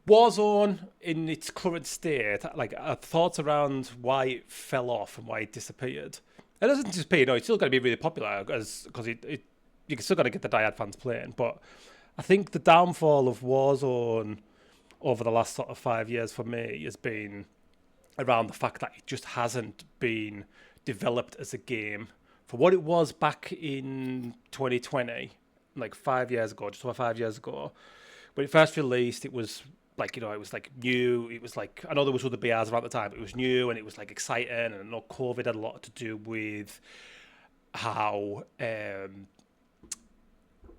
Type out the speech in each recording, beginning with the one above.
Warzone in its current state, like thoughts around why it fell off and why it disappeared. It doesn't disappear, no, it's still going to be really popular because you still got to get the diehard fans playing. But I think the downfall of Warzone over the last sort of 5 years for me has been around the fact that it just hasn't been developed as a game for what it was back in 2020, like 5 years ago, just over 5 years ago. When it first released, it was like, it was like new. It was like, I know there was other BRs around the time, but it was new and it was like exciting. And I know COVID had a lot to do with how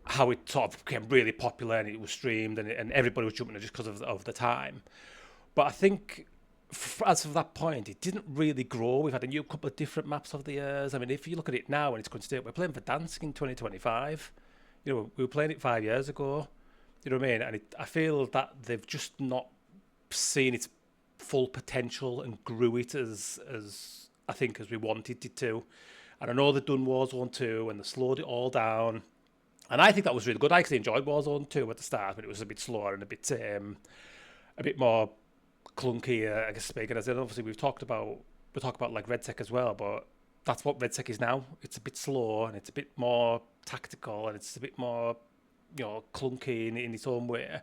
how it sort of became really popular and it was streamed and everybody was jumping on it just because of the time. But I think as of that point, it didn't really grow. We've had a new couple of different maps over the years. I mean, if you look at it now and it's current state, we're playing Verdansk in 2025. We were playing it 5 years ago. You know what I mean? And I feel that they've just not seen its full potential and grew it as I think as we wanted it to. And I know they've done Warzone 2 and they slowed it all down. And I think that was really good. I actually enjoyed Warzone 2 at the start, but it was a bit slower and a bit more clunky, I guess, speaking. As in, obviously we talk about like Redsec as well, but that's what Redsec is now. It's a bit slow and it's a bit more tactical and it's a bit more, clunky in its own way.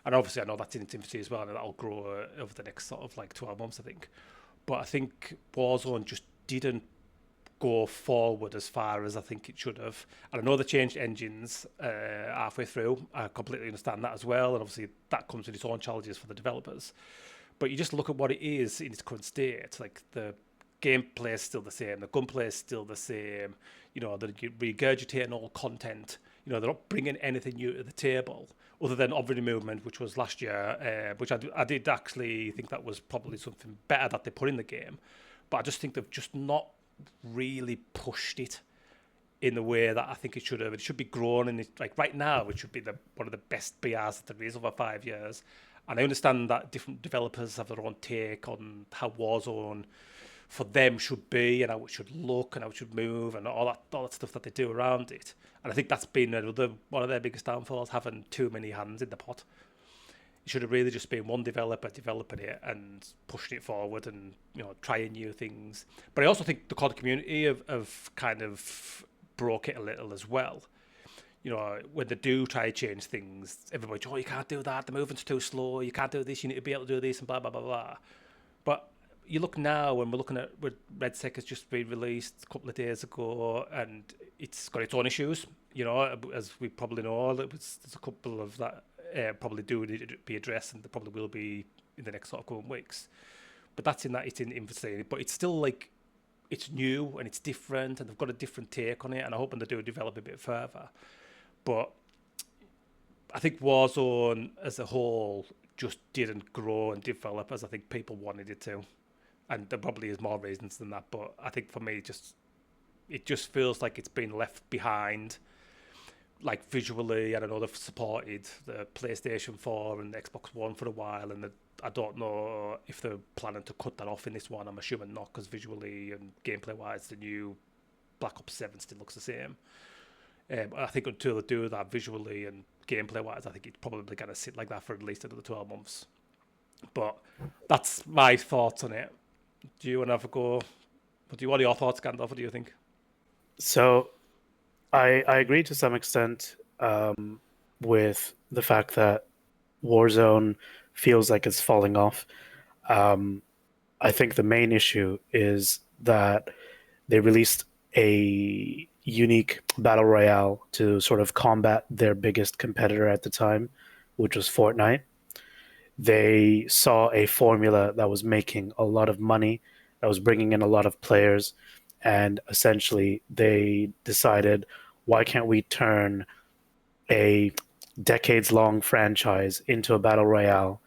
And obviously, I know that's in its infancy as well, and that'll grow over the next sort of like 12 months, I think. But I think Warzone just didn't go forward as far as I think it should have. And I know they changed engines halfway through. I completely understand that as well. And obviously, that comes with its own challenges for the developers. But you just look at what it is in its current state. Like the gameplay is still the same, the gunplay is still the same. They're regurgitating all content. They're not bringing anything new to the table other than Obviously Movement, which was last year, which I did actually think that was probably something better that they put in the game. But I just think they've just not really pushed it in the way that I think it should have. It should be grown, and like right now, it should be one of the best BRs that there is over 5 years. And I understand that different developers have their own take on how Warzone for them should be and how it should look and how it should move and all that stuff that they do around it. And I think that's been one of their biggest downfalls, having too many hands in the pot. It should have really just been one developer developing it and pushing it forward and trying new things. But I also think the COD community have kind of broke it a little as well. When they do try to change things, everybody, you can't do that, the movement's too slow, you can't do this, you need to be able to do this, and blah, blah, blah, blah. But you look now, when we're looking at what Redsec has just been released a couple of days ago, and it's got its own issues, as we probably know, there's a couple of that probably do need to be addressed, and there probably will be in the next sort of coming weeks. But it's in infancy, but it's still like, it's new and it's different, and they've got a different take on it, and I hope they do develop a bit further. But I think Warzone as a whole just didn't grow and develop as I think people wanted it to. And there probably is more reasons than that. But I think for me, it just feels like it's been left behind. Like visually, I don't know, they've supported the PlayStation 4 and the Xbox One for a while. And I don't know if they're planning to cut that off in this one. I'm assuming not, because visually and gameplay-wise, the new Black Ops 7 still looks the same. I think until they do that visually and gameplay-wise, I think it's probably going to sit like that for at least another 12 months. But that's my thoughts on it. Do you want to have a go? What are your thoughts, Gandalf? What do you think? So I agree to some extent with the fact that Warzone feels like it's falling off. I think the main issue is that they released a unique battle royale to sort of combat their biggest competitor at the time, which was Fortnite. They saw a formula that was making a lot of money, that was bringing in a lot of players, and essentially they decided, why can't we turn a decades-long franchise into a battle royale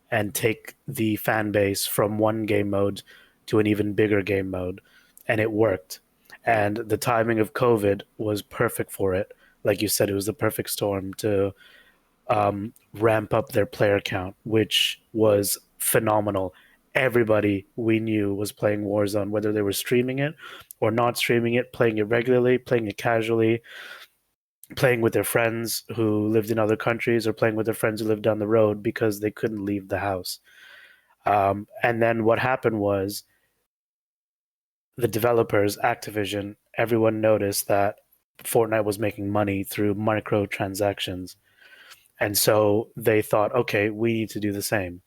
and take the fan base from one game mode to an even bigger game mode? And it worked. And the timing of COVID was perfect for it. Like you said, it was the perfect storm to ramp up their player count, which was phenomenal. Everybody we knew was playing Warzone, whether they were streaming it or not streaming it, playing it regularly, playing it casually. playing with their friends who lived in other countries or playing with their friends who lived down the road because they couldn't leave the house. And then what happened was the developers, Activision, everyone noticed that Fortnite was making money through microtransactions. And so they thought, okay, we need to do the same.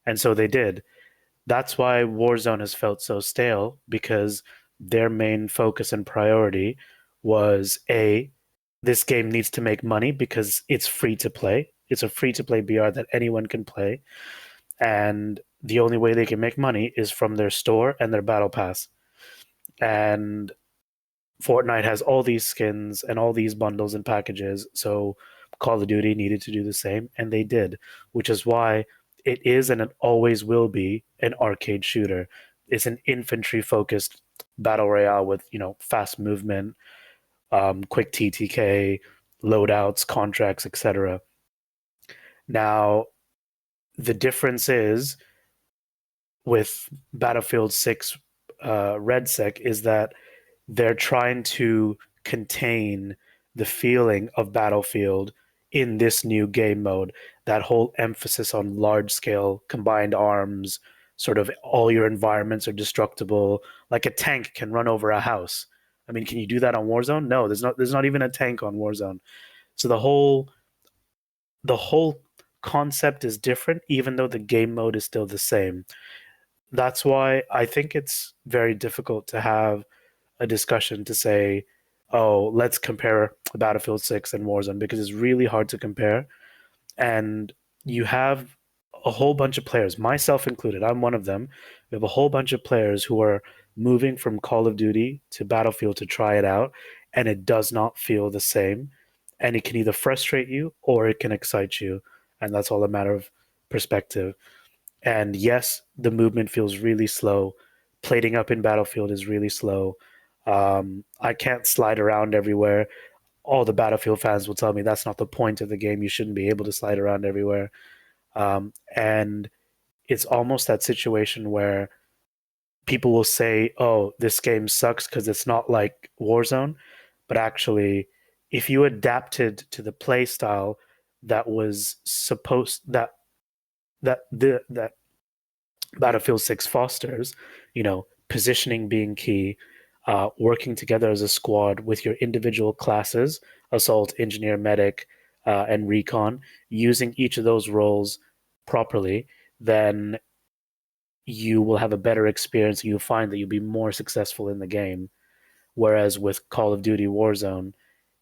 And so they did. That's why Warzone has felt so stale, because their main focus and priority was A, this game needs to make money because it's free to play. It's a free to play BR that anyone can play. And the only way they can make money is from their store and their battle pass. And Fortnite has all these skins and all these bundles and packages. So Call of Duty needed to do the same, and they did, which is why it is and it always will be an arcade shooter. It's an infantry focused battle royale with, fast movement, quick TTK, loadouts, contracts, etc. Now, the difference is with Battlefield 6 Redsec is that they're trying to contain the feeling of Battlefield in this new game mode. That whole emphasis on large scale combined arms, sort of all your environments are destructible. Like a tank can run over a house. I mean, can you do that on Warzone? No, there's not even a tank on Warzone. So the whole concept is different, even though the game mode is still the same. That's why I think it's very difficult to have a discussion to say, oh, let's compare Battlefield 6 and Warzone, because it's really hard to compare. And you have a whole bunch of players, myself included, I'm one of them. We have a whole bunch of players who are moving from Call of Duty to Battlefield to try it out, and it does not feel the same. And it can either frustrate you or it can excite you. And that's all a matter of perspective. And yes, the movement feels really slow. Plating up in Battlefield is really slow. I can't slide around everywhere. All the Battlefield fans will tell me that's not the point of the game. You shouldn't be able to slide around everywhere. And it's almost that situation where people will say, oh, this game sucks because it's not like Warzone. But actually, if you adapted to the play style that was supposed that Battlefield 6 fosters, positioning being key, working together as a squad with your individual classes, assault, engineer, medic, and recon, using each of those roles properly, then you will have a better experience. You'll find that you'll be more successful in the game. Whereas with Call of Duty Warzone,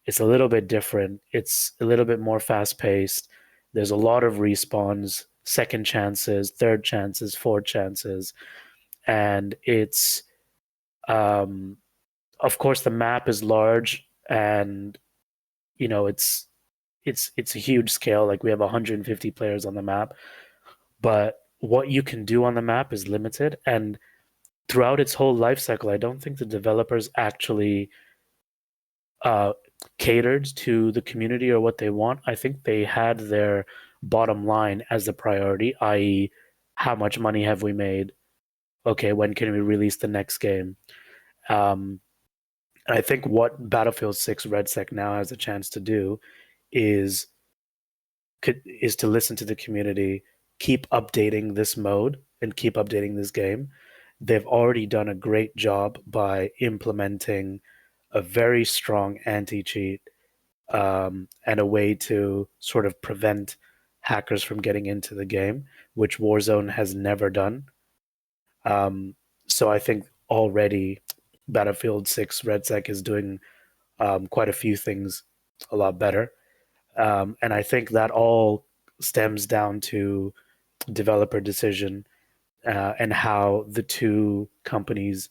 it's a little bit different. It's a little bit more fast paced. There's a lot of respawns, second chances, third chances, fourth chances, and it's of course the map is large, and it's a huge scale. Like we have 150 players on the map, but what you can do on the map is limited. And throughout its whole life cycle, I don't think the developers actually uh, catered to the community or what they want. I think they had their bottom line as the priority, i.e., how much money have we made? Okay, when can we release the next game? Um, and I think what Battlefield 6 Redsec now has a chance to do is is to listen to the community, keep updating this mode and keep updating this game. They've already done a great job by implementing a very strong anti-cheat, and a way to sort of prevent hackers from getting into the game, which Warzone has never done. So I think already Battlefield 6 Redsec is doing quite a few things a lot better. And I think that all stems down to developer decision, and how the two companies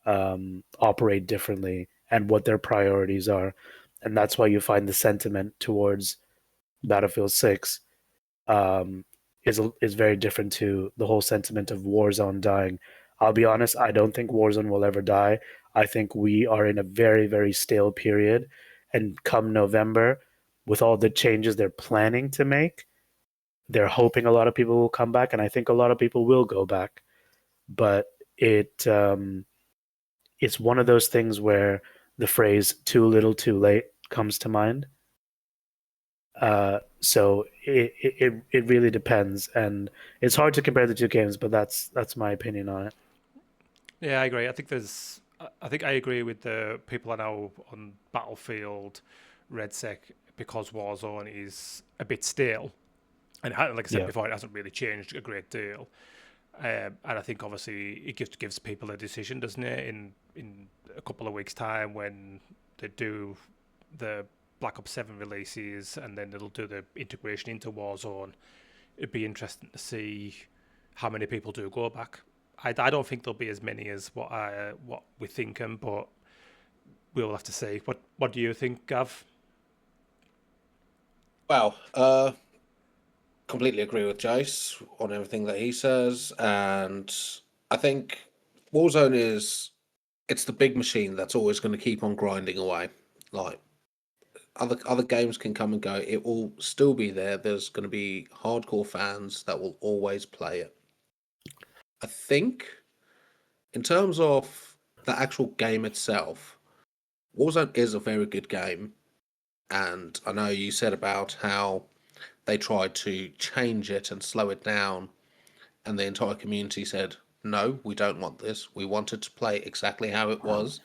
operate differently and what their priorities are. And that's why you find the sentiment towards Battlefield 6 um, is very different to the whole sentiment of Warzone dying. I'll be honest, I don't think Warzone will ever die. I think we are in a very, very stale period. And come November, with all the changes they're planning to make, they're hoping a lot of people will come back. And I think a lot of people will go back. But it's one of those things where the phrase too little too late comes to mind. So it really depends, and it's hard to compare the two games, but that's my opinion on it. Yeah, I agree. I think I agree with the people I know on Battlefield, Redsec, because Warzone is a bit stale, and like I said Yeah. before, it hasn't really changed a great deal. And I think obviously it gives people a decision, doesn't it? In a couple of weeks' time when they do the Black Ops 7 releases, and then it'll do the integration into Warzone. It'd be interesting to see how many people do go back. I don't think there'll be as many as what we're thinking, but we'll have to see. What do you think, Gav? Wow. Completely agree with Jace on everything that he says, and I think Warzone is it's the big machine that's always going to keep on grinding away. Like other games can come and go, it will still be there. There's going to be hardcore fans that will always play it. I think in terms of the actual game itself, Warzone is a very good game, and I know you said about how they tried to change it and slow it down, and the entire community said, no, we don't want this. We wanted to play exactly how it was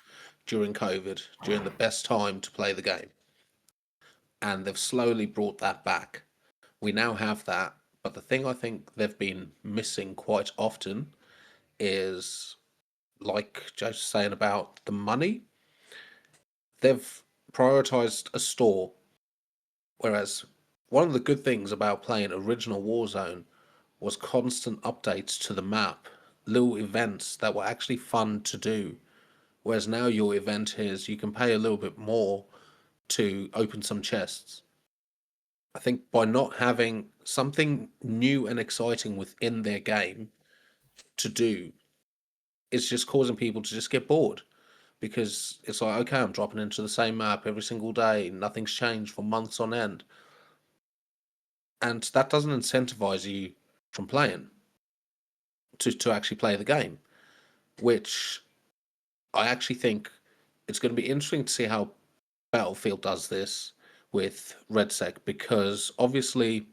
during COVID, during the best time to play the game. And they've slowly brought that back. We now have that, but the thing I think they've been missing quite often is, like Joe's saying about the money, they've prioritized a store, whereas one of the good things about playing original Warzone was constant updates to the map, little events that were actually fun to do. Whereas now your event is you can pay a little bit more to open some chests. I think by not having something new and exciting within their game to do, it's just causing people to just get bored because it's like, okay, I'm dropping into the same map every single day, nothing's changed for months on end. And that doesn't incentivize you from playing to actually play the game, which I actually think it's going to be interesting to see how Battlefield does this with Redsec because obviously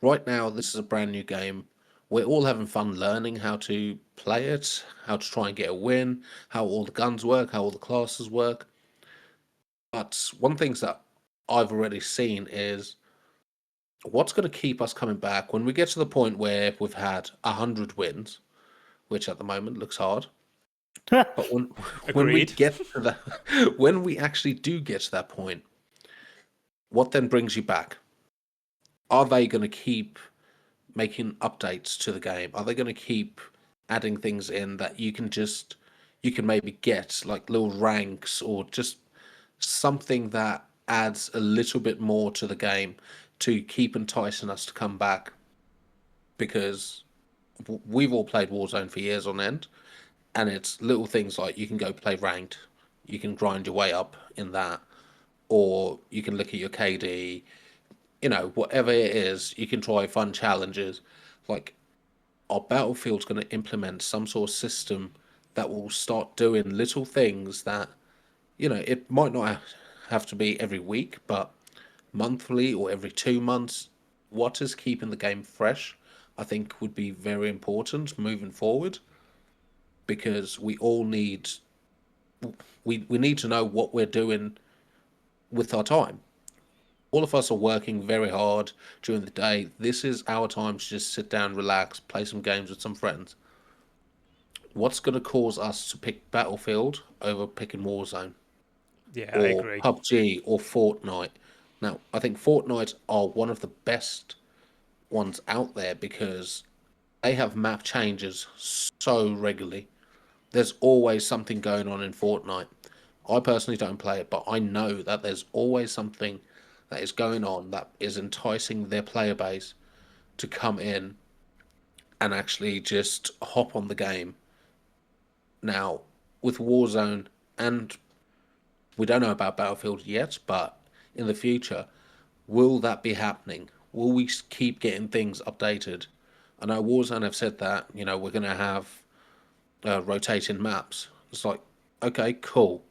right now this is a brand new game. We're all having fun learning how to play it, how to try and get a win, how all the guns work, how all the classes work. But one thing that I've already seen is what's going to keep us coming back when we get to the point where we've had 100 wins, which at the moment looks hard. But when we Agreed. get to that, when we actually do get to that point, what then brings you back? Are they going to keep making updates to the game? Are they going to keep adding things in that you can maybe get like little ranks or just something that adds a little bit more to the game to keep enticing us to come back? Because we've all played Warzone for years on end, and it's little things like you can go play ranked, you can grind your way up in that, or you can look at your KD, whatever it is, you can try fun challenges. Like, our Battlefield's going to implement some sort of system that will start doing little things that, it might not have to be every week, but monthly or every 2 months. What is keeping the game fresh, I think, would be very important moving forward because we need to know what we're doing with our time. All of us are working very hard during the day. This is our time to just sit down, relax, play some games with some friends. What's going to cause us to pick Battlefield over picking Warzone Yeah, I or agree. PUBG or Fortnite? Now, I think Fortnite are one of the best ones out there because they have map changes so regularly. There's always something going on in Fortnite. I personally don't play it, but I know that there's always something that is going on that is enticing their player base to come in and actually just hop on the game. Now, with Warzone, and we don't know about Battlefield yet, but in the future, will that be happening? Will we keep getting things updated? I know Warzone have said that, we're going to have rotating maps. It's like, okay, cool.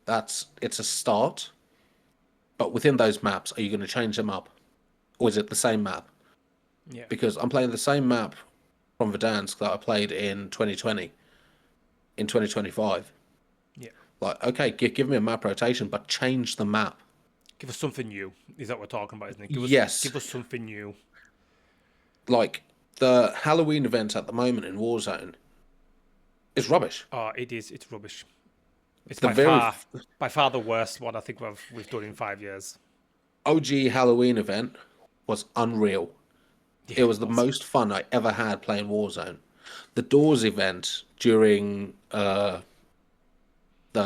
It's a start, but within those maps, are you going to change them up? or is it the same map? Yeah. Because I'm playing the same map from Verdansk that I played in 2020, in 2025. Yeah. Like, okay, give me a map rotation, but change the map. Give us something new. Is that what we're talking about, isn't it? Yes. Give us something new. Like, the Halloween event at the moment in Warzone is rubbish. Oh, it is. It's rubbish. It's The by far the worst one I think we've done in 5 years. OG Halloween event was unreal. Yeah, It was the most fun I ever had playing Warzone. The Doors event during the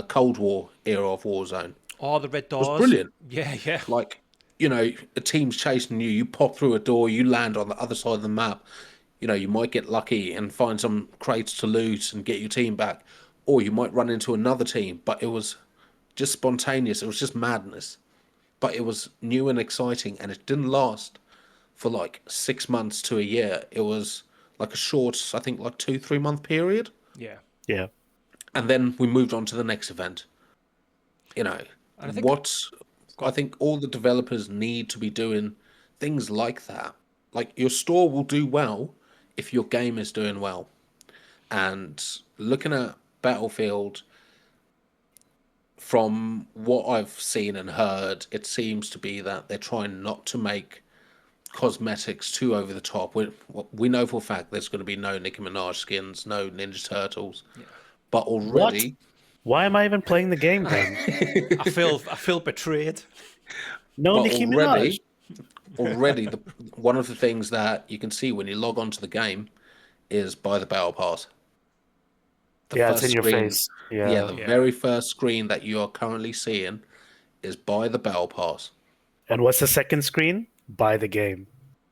Cold War era of Warzone Oh, the red was doors. brilliant. Yeah, yeah. Like, a team's chasing you, you pop through a door, you land on the other side of the map. You might get lucky and find some crates to loot and get your team back, or you might run into another team, but it was just spontaneous. It was just madness. But it was new and exciting, and it didn't last for like 6 months to a year. It was like a short, I think, like 2-3 month period. Yeah. Yeah. And then we moved on to the next event. And I think What I think all the developers need to be doing things like that. Like, your store will do well if your game is doing well. And looking at Battlefield, from what I've seen and heard, it seems to be that they're trying not to make cosmetics too over the top. We know for a fact there's going to be no Nicki Minaj skins, no Ninja Turtles, but already Why am I even playing the game then? I feel betrayed. No but Nicki Minaj. already one of the things that you can see when you log on to the game is buy the battle pass. The Yeah, it's first in your screen, face. yeah, Yeah. the Yeah. very first screen that you are currently seeing is buy the battle pass. And what's the second screen? Buy the game.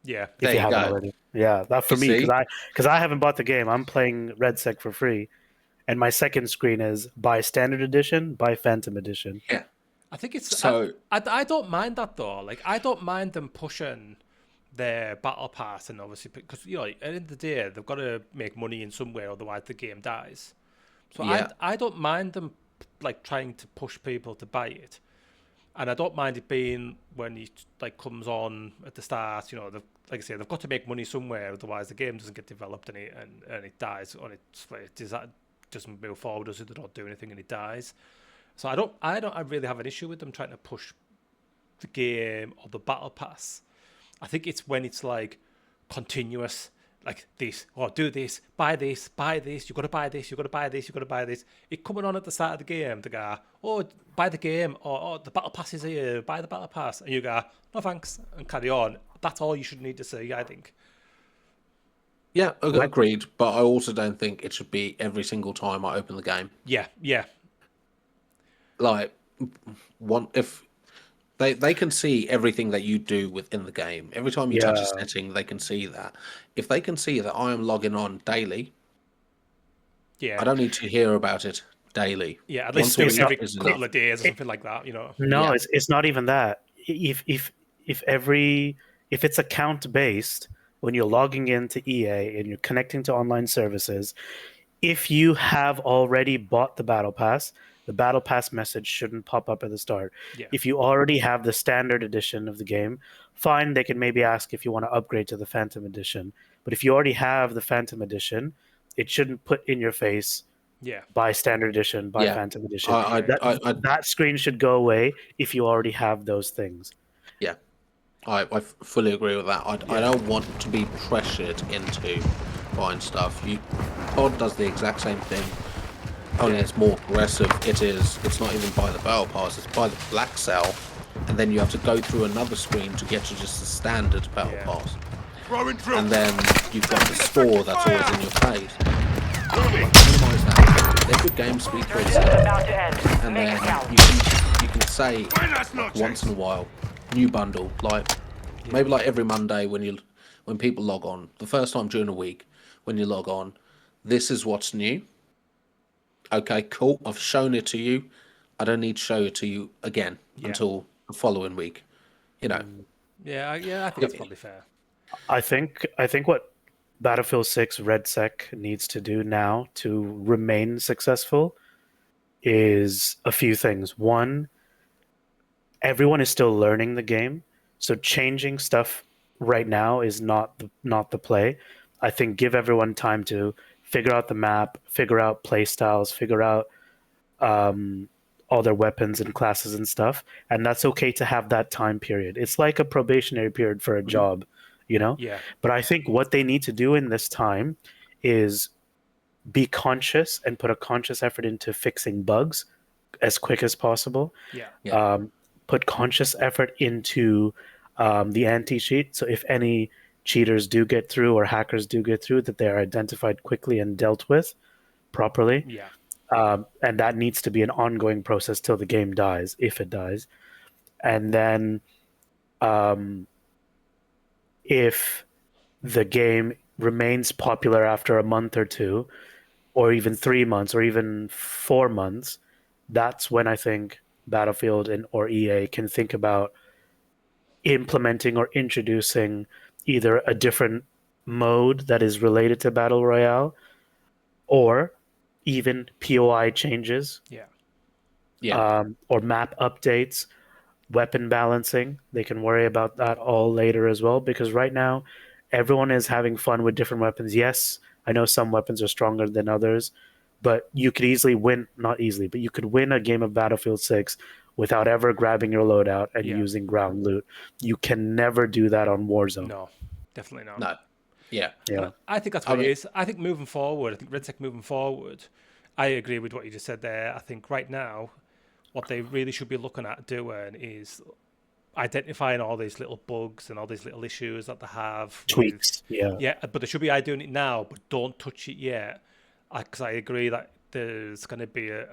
Yeah. If There you you haven't go. already. Yeah, that for You me, see? because I haven't bought the game. I'm playing Redsec for free. And my second screen is buy standard edition, buy Phantom edition. Yeah. I think it's So I don't mind that though. Like I don't mind them pushing their battle pass, and obviously because at the end of the day they've got to make money in some way, otherwise the game dies. So yeah, I don't mind them like trying to push people to buy it, and I don't mind it being when it like comes on at the start. Like I say, they've got to make money somewhere, otherwise the game doesn't get developed and it dies on its way. Doesn't move forward, does it? They don't do anything and it dies. So I really have an issue with them trying to push the game or the battle pass. I think it's when it's like continuous, like this, or do this, buy this, you gotta buy this, you gotta buy this, you gotta buy this. It coming on at the start of the game, the guy, oh, buy the game, or oh, the battle pass is here, buy the battle pass, and you go, no thanks, and carry on. That's all you should need to see, I think. yeah, agreed. But I also don't think it should be every single time I open the game. Yeah, yeah, Like, if they can see everything that you do within the game. Every time you touch a Yeah. setting, they can see that. If they can see that I am logging on daily, yeah. I don't need to hear about it daily. Yeah, at Once least a maybe week every is couple enough. of days or something like that, No, Yeah. it's not even that. If it's account based, when you're logging into EA and you're connecting to online services, if you have already bought the battle pass message shouldn't pop up at the start. Yeah. If you already have the standard edition of the game, fine, they can maybe ask if you want to upgrade to the Phantom edition. But if you already have the Phantom edition, it shouldn't put in your face Yeah. buy standard edition, buy Yeah. Phantom edition. I That screen should go away if you already have those things. yeah. I fully agree with that. I don't want to be pressured into buying stuff. COD does the exact same thing, only it's more aggressive. It's not even buy the battle pass, it's buy the black cell, and then you have to go through another screen to get to just the standard battle pass. And then you've got the store that's always in your face. Minimize that. Let your game speak for itself. And then you can say like, once in a while, new bundle, like maybe like every Monday when people log on, the first time during a week when you log on, this is what's new. Okay, cool. I've shown it to you. I don't need to show it to you again until the following week. Yeah, I think that's probably fair. I think what Battlefield 6 Redsec needs to do now to remain successful is a few things. One, everyone is still learning the game, so changing stuff right now is not the play. I think give everyone time to figure out the map, figure out play styles, figure out all their weapons and classes and stuff, and that's okay to have that time period. It's like a probationary period for a job, you know. Yeah. But I think what they need to do in this time is be conscious and put a conscious effort into fixing bugs as quick as possible. Yeah. Yeah. Put conscious effort into the anti-cheat. So if any cheaters do get through or hackers do get through, that they're identified quickly and dealt with properly. Yeah. And that needs to be an ongoing process till the game dies, if it dies. And then if the game remains popular after a month or two, or even 3 months, or even 4 months, that's when I think Battlefield or EA can think about implementing or introducing either a different mode that is related to Battle Royale, or even POI changes, Yeah. or map updates, weapon balancing. They can worry about that all later as well, because right now everyone is having fun with different weapons. Yes, I know some weapons are stronger than others, but you could easily win, not easily, but you could win a game of Battlefield 6 without ever grabbing your loadout and Yeah. using ground loot. You can never do that on Warzone. No, definitely not. No. Yeah. Yeah. I think that's what it is. I think moving forward, I think Redsec moving forward, I agree with what you just said there. I think right now, what they really should be looking at doing is identifying all these little bugs and all these little issues that they have. Tweaks. Yeah, but they should be doing it now, but don't touch it yet. Because I agree that there's going to be a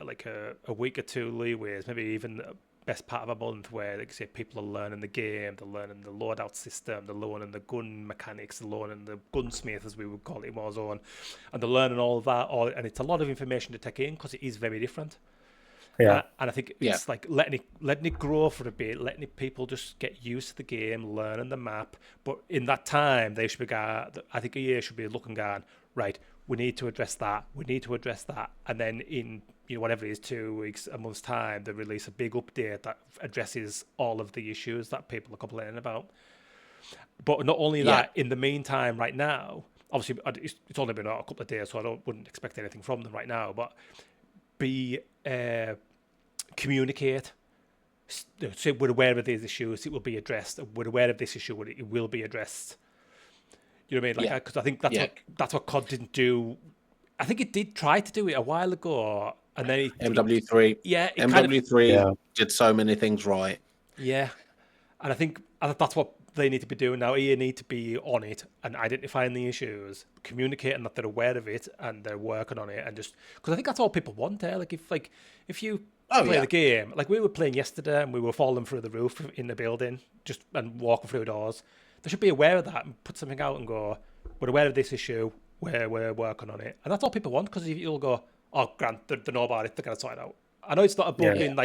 week or two leeways, maybe even the best part of a month, where, like I say, people are learning the game, they're learning the loadout system, they're learning the gun mechanics, they're learning the gunsmith, as we would call it in Warzone, and they're learning all of that. And it's a lot of information to take in because it is very different. Yeah. And I think it's like letting it grow for a bit, letting people just get used to the game, learning the map. But in that time, they should be I think EA should be looking, going, right, we need to address that, and then in whatever it is, 2 weeks, a month's time, they release a big update that addresses all of the issues that people are complaining about. But not only that, in the meantime, right now, obviously it's only been out a couple of days, so I wouldn't expect anything from them right now. But communicate. Say we're aware of these issues, it will be addressed. We're aware of this issue, it will be addressed. You know what I mean? Like, because I think that's what COD didn't do. I think it did try to do it a while ago, and then MW3. MW3 did so many things right. Yeah, and I think that's what they need to be doing now. EA need to be on it and identifying the issues, communicating that they're aware of it and they're working on it, and just because I think that's all people want there. Like if you play the game, like we were playing yesterday and we were falling through the roof in the building, and walking through doors. They should be aware of that and put something out and go, we're aware of this issue, we're working on it, and that's all people want. Because if you'll go, oh, Grant, they know about it, they're gonna sort it out. I know it's not a bug in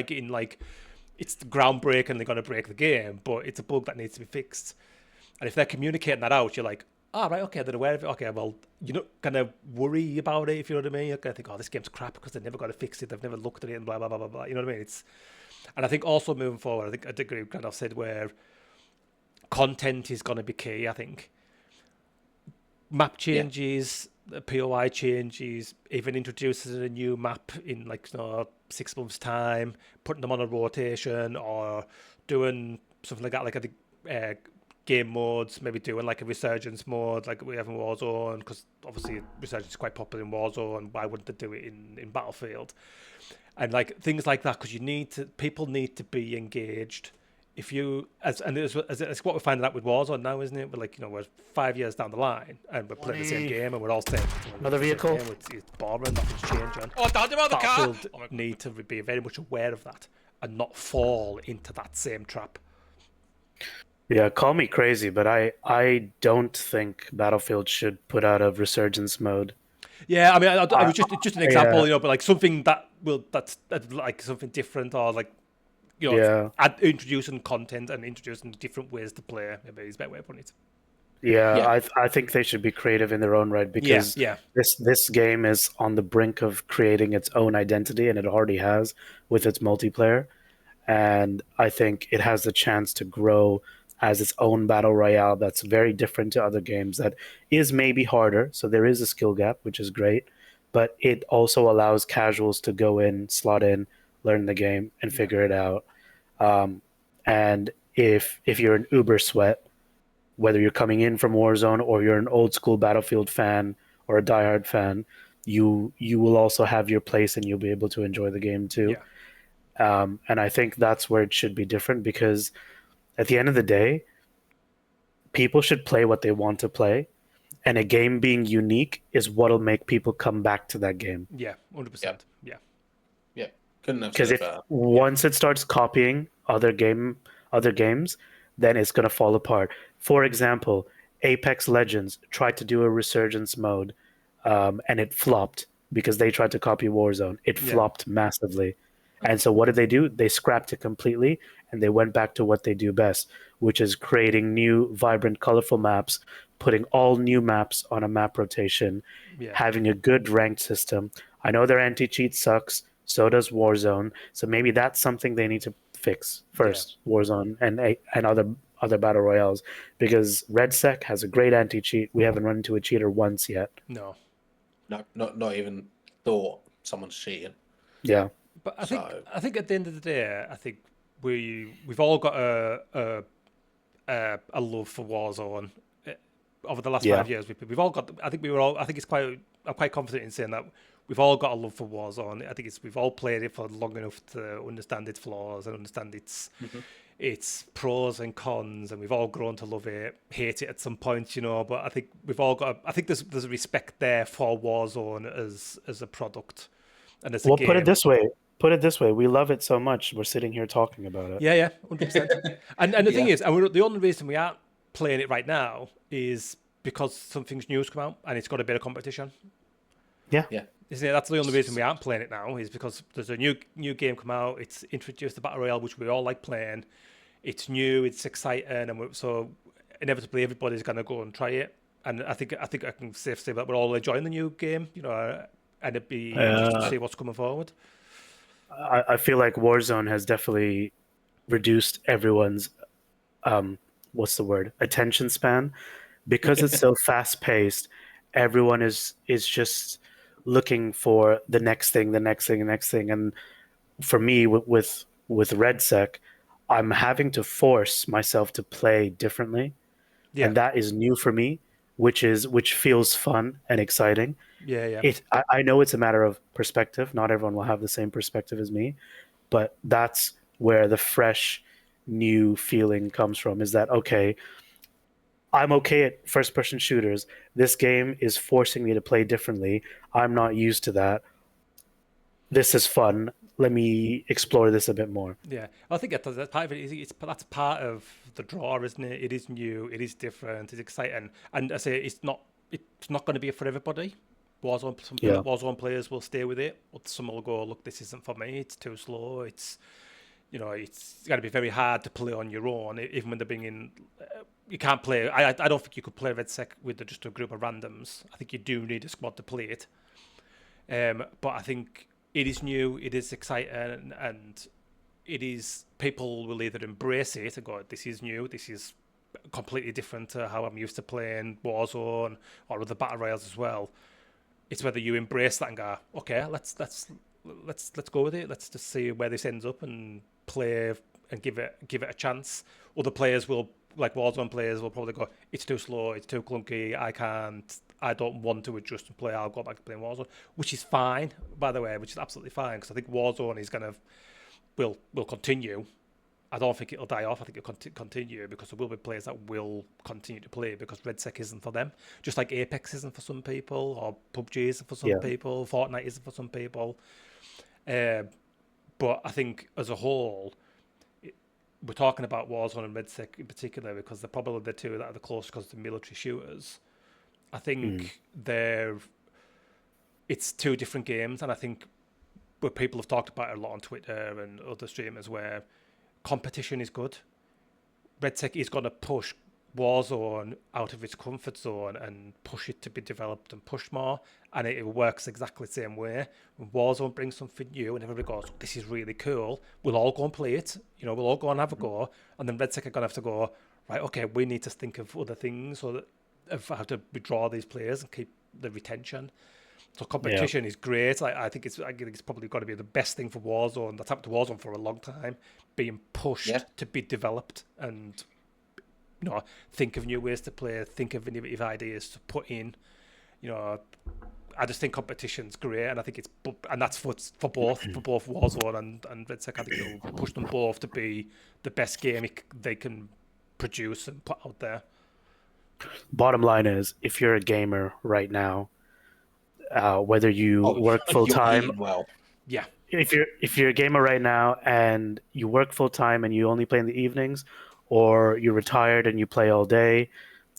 it's groundbreaking, they're going to break the game, but it's a bug that needs to be fixed. And if they're communicating that out, you're like, right, okay, they're aware of it. Okay, well, you're not going to worry about it, if you know what I mean. You're going to think, this game's crap because they've never got to fix it, they've never looked at it, and blah, blah, blah, blah, blah. You know what I mean? And I think also moving forward, I think I agree with Gandalf said, where content is going to be key, I think. Map changes, POI changes, even introduces a new map in 6 months' time, putting them on a rotation, or doing something like that, like game modes, maybe doing like a resurgence mode like we have in Warzone, because obviously resurgence is quite popular in Warzone. Why wouldn't they do it in Battlefield? And like things like that, because people need to be engaged. If you it's what we're finding out with Warzone now, isn't it? We're we're 5 years down the line and we're playing the same game and we're all saying another vehicle. It's boring, nothing's changing. Down about the car. Battlefield need to be very much aware of that and not fall into that same trap. Yeah, call me crazy, but I don't think Battlefield should put out a resurgence mode. Yeah, I mean, I was just an example, but like something that's like something different, or like introducing content and introducing different ways to play. Maybe is a better way of putting it. Yeah. I think they should be creative in their own right, because this game is on the brink of creating its own identity, and it already has with its multiplayer. And I think it has the chance to grow as its own battle royale that's very different to other games, that is maybe harder. So there is a skill gap, which is great, but it also allows casuals to go in, slot in, learn the game, and figure it out. And if you're an uber sweat, whether you're coming in from Warzone or you're an old school Battlefield fan or a diehard fan, you will also have your place and you'll be able to enjoy the game too. And I think that's where it should be different, because at the end of the day, people should play what they want to play, and a game being unique is what'll make people come back to that game. Yeah, 100%. Yeah. Yeah, couldn't have Because said if it better. once it starts copying other games, then it's gonna fall apart. For example, Apex Legends tried to do a resurgence mode, and it flopped because they tried to copy Warzone. It Yeah. flopped massively. And so what did they do? They scrapped it completely and they went back to what they do best, which is creating new, vibrant, colorful maps, putting all new maps on a map rotation, Yeah. having a good ranked system. I know their anti-cheat sucks, so does Warzone. So maybe that's something they need to fix first, Warzone and other battle royales, because Redsec has a great anti-cheat. We haven't run into a cheater once yet. No. No, not even thought someone's cheating. Yeah. But I think at the end of the day, I think we've all got a love for Warzone. Over the last 5 years, we've all got. I think it's quite. I'm quite confident in saying that we've all got a love for Warzone. I think we've all played it for long enough to understand its flaws and understand its pros and cons, and we've all grown to love it, hate it at some point, But I think we've all got. I think there's a respect there for Warzone as a product and as a game. Put it this way. We love it so much. We're sitting here talking about it. Yeah, 100%. And the thing is, the only reason we aren't playing it right now is because something's new's come out and it's got a bit of competition. Yeah. Isn't it? That's the only reason we aren't playing it now, is because there's a new game come out. It's introduced the Battle Royale, which we all like playing. It's new, it's exciting, and so inevitably everybody's going to go and try it. And I think I can safely say that we're all enjoying the new game, and it'd be interesting to see what's coming forward. I feel like Warzone has definitely reduced everyone's attention span, because it's so fast paced. Everyone is just looking for the next thing, and for me with Redsec, I'm having to force myself to play differently, and that is new for me, which feels fun and exciting. I know it's a matter of perspective. Not everyone will have the same perspective as me, but that's where the fresh, new feeling comes from. Is that okay? I'm okay at first-person shooters. This game is forcing me to play differently. I'm not used to that. This is fun. Let me explore this a bit more. Yeah, I think that's part of it. That's part of the draw, isn't it? It is new. It is different. It's exciting, and I say it's not going to be for everybody. Warzone players will stay with it, but some will go, look, this isn't for me. It's too slow. It's it's going to be very hard to play on your own, even when they're bringing. You can't play. I don't think you could play Redsec with just a group of randoms. I think you do need a squad to play it. But I think it is new, it is exciting, and it is. People will either embrace it and go, "This is new. This is completely different to how I'm used to playing Warzone or other battle royales as well." It's whether you embrace that and go, "Okay, let's go with it. Let's just see where this ends up and play and give it a chance." Other players will. Like Warzone players will probably go, it's too slow, it's too clunky, I don't want to adjust and play, I'll go back to playing Warzone, which is fine, by the way, which is absolutely fine, because I think Warzone is will continue. I don't think it'll die off. I think it'll continue, because there will be players that will continue to play, because Redsec isn't for them. Just like Apex isn't for some people, or PUBG isn't for some people, Fortnite isn't for some people. But I think as a whole, we're talking about Warzone and Redsec in particular because they're probably the two that are the closest because they're military shooters. I think it's two different games, and I think where people have talked about it a lot on Twitter and other streamers, where competition is good. Redsec is going to push Warzone out of its comfort zone and push it to be developed and pushed more, and it works exactly the same way. When Warzone brings something new and everybody goes, "This is really cool," we'll all go and play it, we'll all go and have a go, and then Redsec are going to have to go, right, okay, we need to think of other things or of how to withdraw these players and keep the retention. So competition is great. I think it's probably got to be the best thing for Warzone. That's happened to Warzone for a long time, being pushed Yeah. to be developed and think of new ways to play, think of innovative ideas to put in. I just think competition's great, and I think that's for both Warzone and Redsec. I think it'll push them both to be the best game they can produce and put out there. Bottom line is, if you're a gamer right now, whether you work full You're time, eating well. Yeah, if you're a gamer right now and you work full time and you only play in the evenings, or you're retired and you play all day,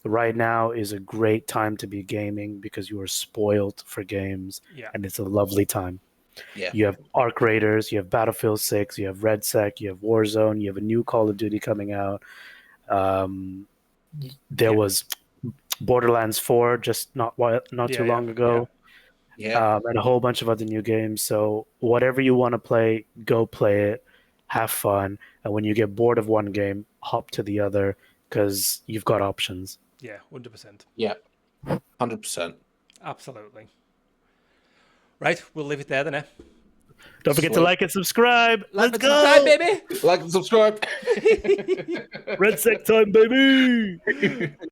right now is a great time to be gaming because you are spoiled for games, yeah, and it's a lovely time. Yeah. You have Arc Raiders, you have Battlefield 6, you have Redsec, you have Warzone, you have a new Call of Duty coming out. There was Borderlands 4 just not too long ago. Yeah. And a whole bunch of other new games. So whatever you want to play, go play it, have fun, and when you get bored of one game, hop to the other because you've got options. Yeah, 100%. Yeah. 100%. Absolutely. Right, we'll leave it there then. Don't forget to Sweet. like and subscribe. Let's and go, subscribe, baby. Like and subscribe. Redsec time, baby.